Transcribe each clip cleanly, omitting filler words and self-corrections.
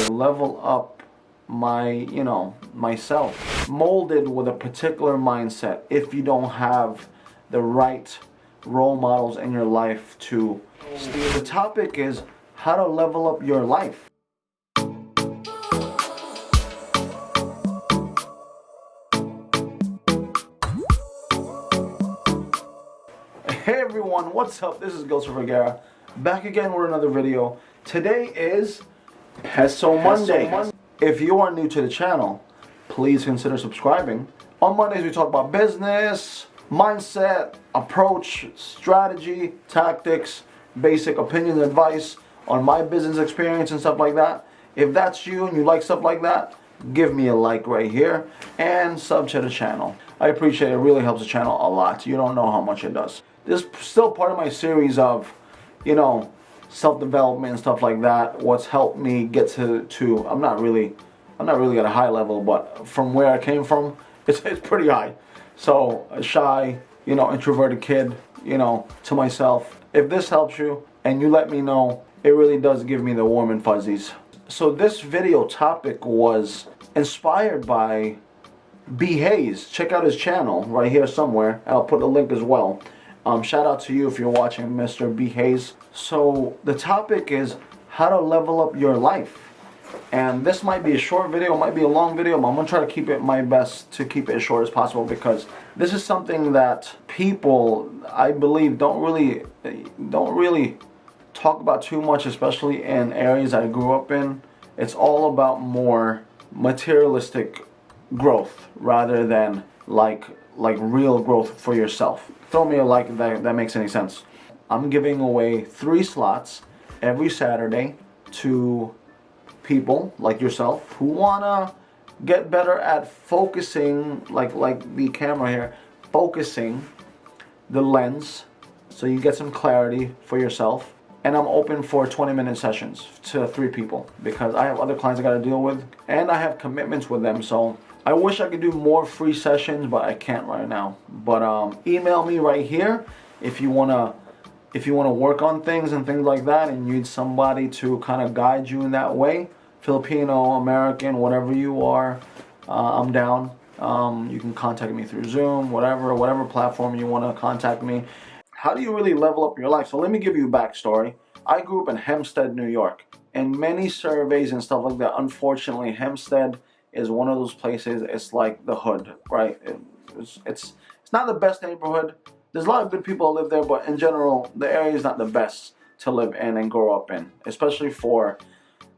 level up myself, molded with a particular mindset if you don't have the right role models in your life to steer. The topic is how to level up your life. Hey everyone, what's up? This is Gilsar Vergara, back again with another video. Today is Peso Monday. If you are new to the channel, please consider subscribing. On Mondays we talk about business, mindset, approach, strategy, tactics, basic opinion, advice on my business experience and stuff like that. If that's you and you like stuff like that, give me a like right here and sub to the channel. I appreciate it. It really helps the channel a lot. You don't know how much it does. This is still part of my series of, self-development and stuff like that. What's helped me get to I'm not really at a high level, but from where I came from, it's pretty high. So a shy, introverted kid, to myself. If this helps you and you let me know, it really does give me the warm and fuzzies. So this video topic was inspired by B. Hayes. Check out his channel right here somewhere. I'll put the link as well. Shout out to you if you're watching, Mr. B. Hayes. So the topic is how to level up your life. And this might be a short video, might be a long video, but I'm going to try to keep it my best to keep it as short as possible, because this is something that people, I believe, don't really talk about too much, especially in areas I grew up in. It's all about more materialistic growth rather than like real growth for yourself. Throw me a like if that makes any sense. I'm giving away 3 slots every Saturday to people like yourself who wanna get better at focusing, like the camera here, focusing the lens so you get some clarity for yourself. And I'm open for 20-minute sessions to 3 people because I have other clients I gotta deal with and I have commitments with them. So I wish I could do more free sessions, but I can't right now. But email me right here if you wanna work on things and things like that, and you need somebody to kind of guide you in that way. Filipino, American, whatever you are, I'm down. You can contact me through Zoom, whatever platform you want to contact me. How do you really level up your life? So let me give you a backstory. I grew up in Hempstead, New York. And many surveys and stuff like that, unfortunately, Hempstead is one of those places. It's like the hood, right? It's not the best neighborhood. There's a lot of good people that live there, but in general, the area is not the best to live in and grow up in, especially for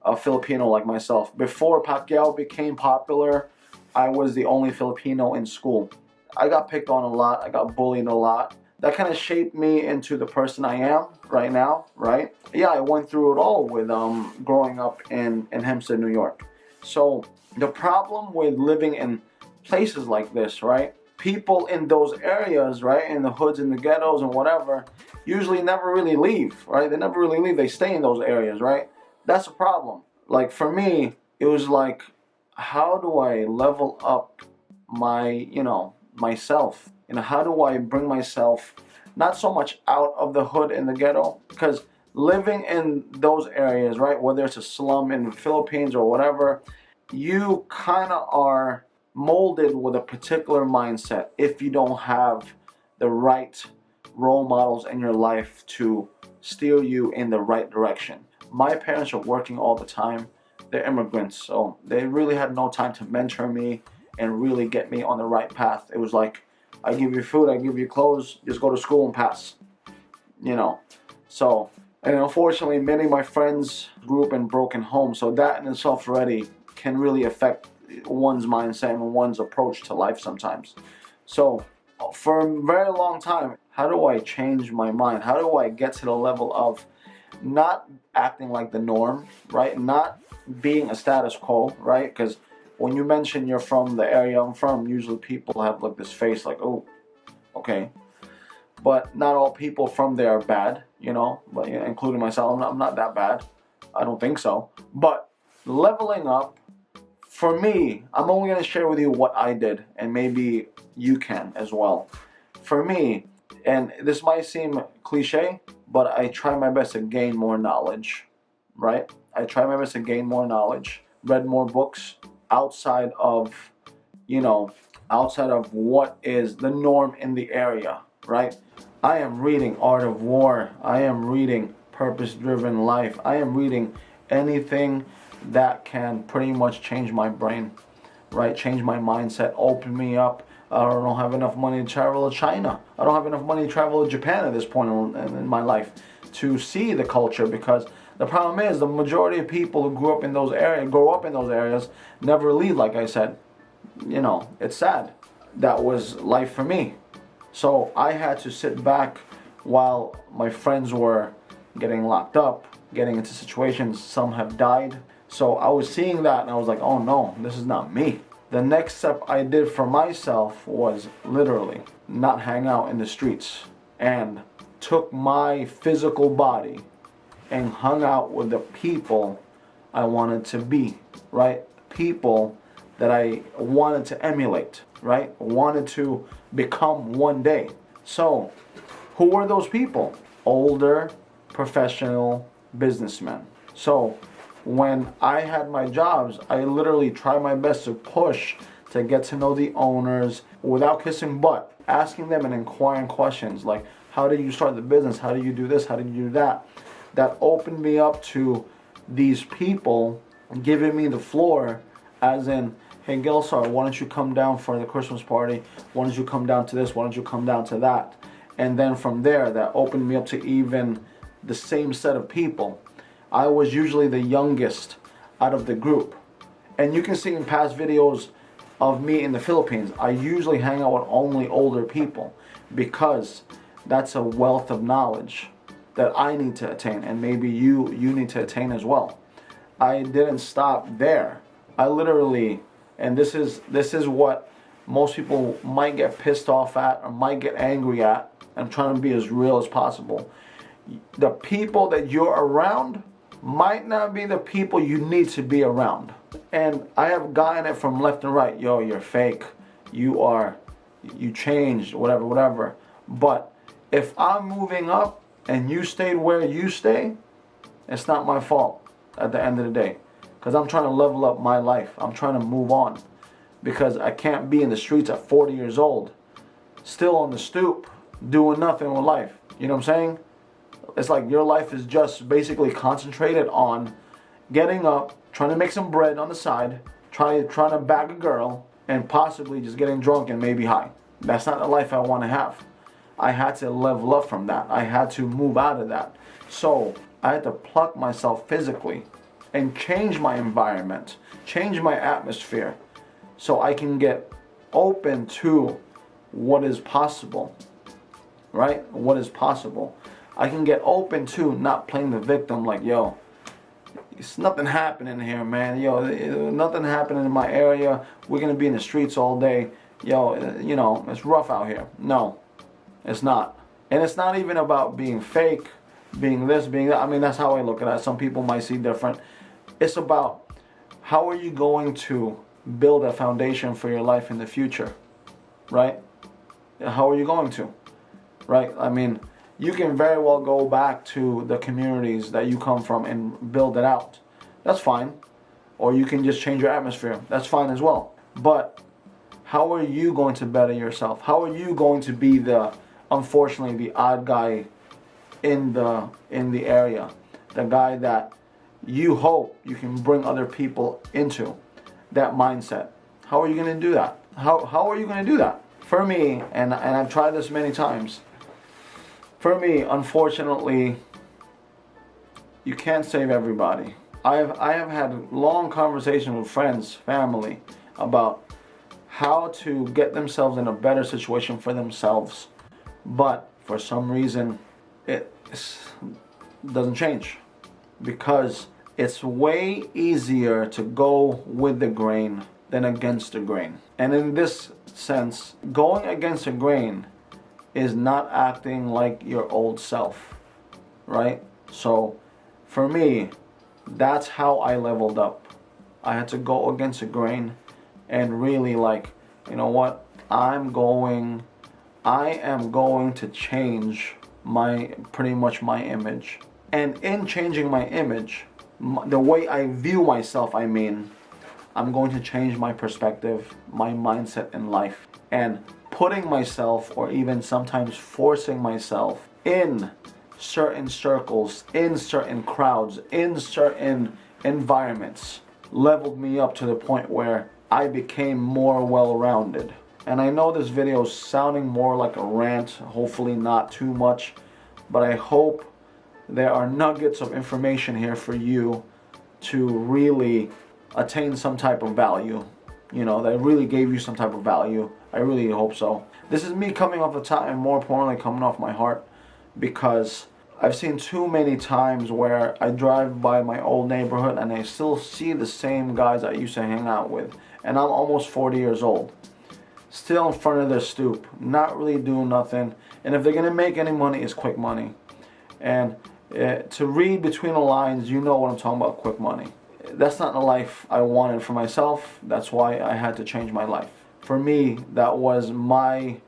a Filipino like myself. Before Pacquiao became popular, I was the only Filipino in school. I got picked on a lot. I got bullied a lot. That kind of shaped me into the person I am right now, right? Yeah, I went through it all with growing up in Hempstead, New York. So the problem with living in places like this, right? People in those areas, right, in the hoods, in the ghettos and whatever, usually never really leave, right? They never really leave. They stay in those areas, right? That's a problem. Like for me, it was like, how do I level up my, myself? How do I bring myself not so much out of the hood in the ghetto? Because living in those areas, right, whether it's a slum in the Philippines or whatever, you kind of are molded with a particular mindset if you don't have the right role models in your life to steer you in the right direction. My parents are working all the time. They're immigrants, so they really had no time to mentor me and really get me on the right path. It was like, I give you food, I give you clothes, just go to school and pass. So, and unfortunately, many of my friends grew up in broken homes, so that in itself already can really affect one's mindset and one's approach to life sometimes. So for a very long time, how do I change my mind? How do I get to the level of not acting like the norm, right? Not being a status quo, right? Because when you mention you're from the area I'm from, usually people have like this face like, oh, okay. But not all people from there are bad, but including myself, I'm not that bad. I don't think so. But leveling up, for me, I'm only going to share with you what I did, and maybe you can as well. For me, and this might seem cliche, but I try my best to gain more knowledge, right? I tried my best to gain more knowledge, read more books outside of, you know, outside of what is the norm in the area, right? I am reading Art of War. I am reading Purpose Driven Life. I am reading anything that can pretty much change my brain, right? Change my mindset, open me up. I don't have enough money to travel to China. I don't have enough money to travel to Japan at this point in my life to see the culture, because the problem is the majority of people who grow up in those areas never leave, like I said. You know, it's sad. That was life for me. So I had to sit back while my friends were getting locked up, getting into situations. Some have died. So I was seeing that and I was like, oh no, this is not me. The next step I did for myself was literally not hang out in the streets, and took my physical body and hung out with the people I wanted to be, right? People that I wanted to emulate, right? Wanted to become one day. So, who were those people? Older, professional businessmen. So, when I had my jobs, I literally tried my best to push to get to know the owners without kissing butt, asking them and inquiring questions like, how did you start the business? How did you do this? How did you do that? That opened me up to these people giving me the floor, as in, hey Gilsar, why don't you come down for the Christmas party? Why don't you come down to this? Why don't you come down to that? And then from there, that opened me up to even the same set of people. I was usually the youngest out of the group. And you can see in past videos of me in the Philippines, I usually hang out with only older people, because that's a wealth of knowledge that I need to attain, and maybe you need to attain as well. I didn't stop there. I literally, and this is what most people might get pissed off at or might get angry at. I'm trying to be as real as possible. The people that you're around might not be the people you need to be around. And I have gotten it from left and right. Yo, you're fake. You changed, whatever. But if I'm moving up and you stayed where you stay, it's not my fault at the end of the day. Because I'm trying to level up my life. I'm trying to move on. Because I can't be in the streets at 40 years old, still on the stoop, doing nothing with life. You know what I'm saying? It's like your life is just basically concentrated on getting up, trying to make some bread on the side, trying to bag a girl, and possibly just getting drunk and maybe high. That's not the life I want to have. I had to level up from that. I had to move out of that. So I had to pluck myself physically and change my environment, change my atmosphere, so I can get open to what is possible, right? What is possible. I can get open to not playing the victim like, yo, it's nothing happening here, man. Yo, nothing happening in my area. We're going to be in the streets all day. Yo, you know, it's rough out here. No, it's not. And it's not even about being fake, being this, being that. I mean, that's how I look at it. Some people might see different. It's about how are you going to build a foundation for your life in the future, right? How are you going to, right? I mean, you can very well go back to the communities that you come from and build it out. That's fine. Or you can just change your atmosphere. That's fine as well. But how are you going to better yourself? How are you going to be unfortunately, the odd guy in the area? The guy that you hope you can bring other people into that mindset. How are you going to do that? How are you going to do that? For me, and I've tried this many times, for me, unfortunately, you can't save everybody. I have had long conversations with friends, family, about how to get themselves in a better situation for themselves. But for some reason, it doesn't change. Because it's way easier to go with the grain than against the grain. And in this sense, going against the grain is not acting like your old self, right? So for me, that's how I leveled up. I had to go against the grain and really like, you know what? I am going to change pretty much my image. And in changing my image, the way I view myself, I mean, I'm going to change my perspective, my mindset in life, and putting myself, or even sometimes forcing myself, in certain circles, in certain crowds, in certain environments, leveled me up to the point where I became more well-rounded. And I know this video is sounding more like a rant, hopefully not too much, but I hope there are nuggets of information here for you to really attain some type of value. You know, that really gave you some type of value. I really hope so. This is me coming off the top, and more importantly coming off my heart, because I've seen too many times where I drive by my old neighborhood and I still see the same guys I used to hang out with, and I'm almost 40 years old, still in front of their stoop, not really doing nothing, and if they're gonna make any money, it's quick money. And to read between the lines, you know what I'm talking about, quick money. That's not the life I wanted for myself. That's why I had to change my life. For me, that was my,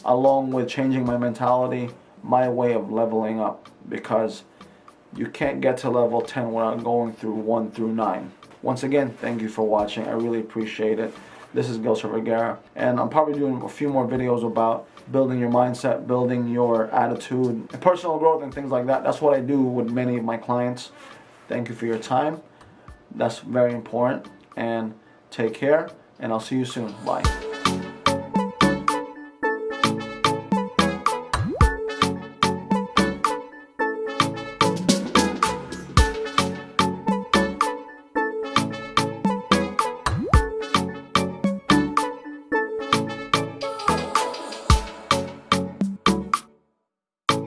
along with changing my mentality, my way of leveling up, because you can't get to level 10 without going through 1 through 9. Once again, thank you for watching. I really appreciate it. This is Gilsar Vergara, and I'm probably doing a few more videos about building your mindset, building your attitude, and personal growth and things like that. That's what I do with many of my clients. Thank you for your time. That's very important, and take care, and I'll see you soon. Bye.